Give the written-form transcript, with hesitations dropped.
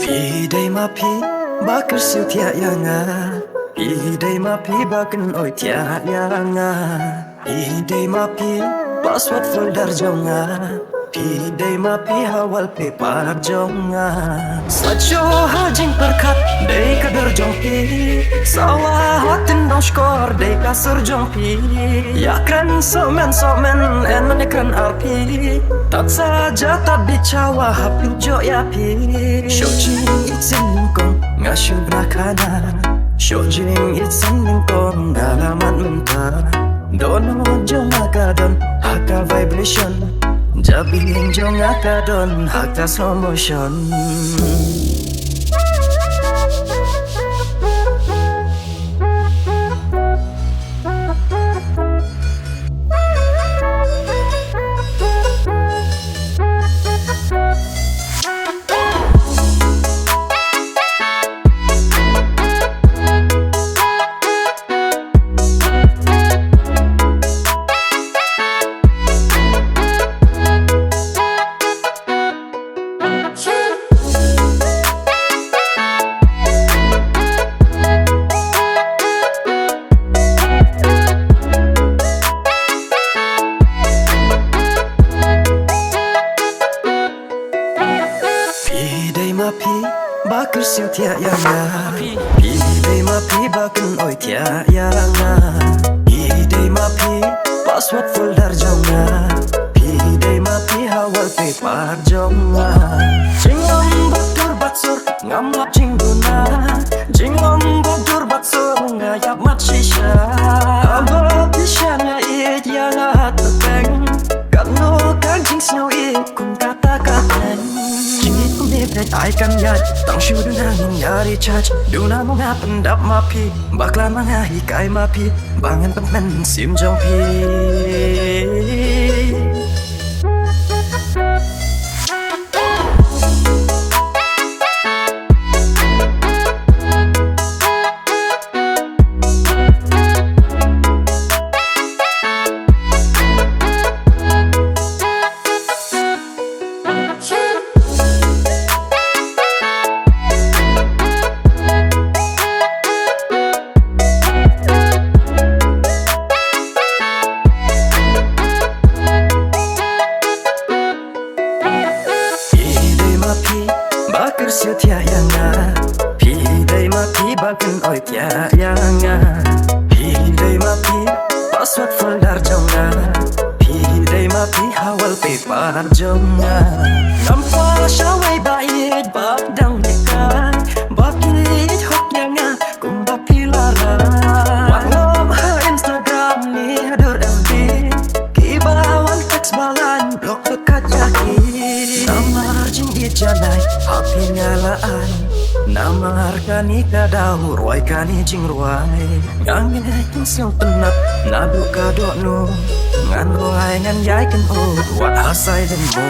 Pi day ma pi bakır siu tia yanga. Pi day ma pi bakın oi tia yanga. Pi day ma pi password folder jonga. Pi day ma pi hawal pe par jonga. Sacho hajing perkat day kader jong pi. Sawa hatin dong skor day kasur jong pi. Yakan somen enan yakan arpi. Tak saja tak bicawa hapin jo ya pi. Shojing itsin kong ngasyu brakana. Shojing itsin kong ngalaman mentah. Dono jong akadon haka vibration. Jabing jong akadon haka slow motion. Pi bakır siu tia yanga. Pi day ma pi bakın oi tia yanga. Pi day ma pi password folder jonga. Pi day ma pi hawal pe par jonga. Jingom bodur batsur ngam lap jinguna. Jingom bodur batsur ngayap mat shisha. Aba pishana it yanga hateng. Kanu kan jing snow it kum kata katen. Ai kan yat tang shu du nangin yari chach du na mo nga pandap ma pi bakla mga hikay ma pi bangan pagman sim jong pi. Bakır siu tia yanga. Pi day ma pi bakın oi tia yanga. Pi day ma pi password folder jonga. Pi day ma pi hawal pe par jonga. Nampa shawai bait bak dang dekan. Bakit hok yanga kum bapi lara. Wangom ha Instagram ni hadur FB. Kibawan teks balan blok dekat jaki. Namar jing ijalai api nyalaan. Namar kani kadau ruai kani jing ruai. Ngangekin siang tenat nadu kadok nu. Ngan ruai ngan yai kan o wat hasai dan mo.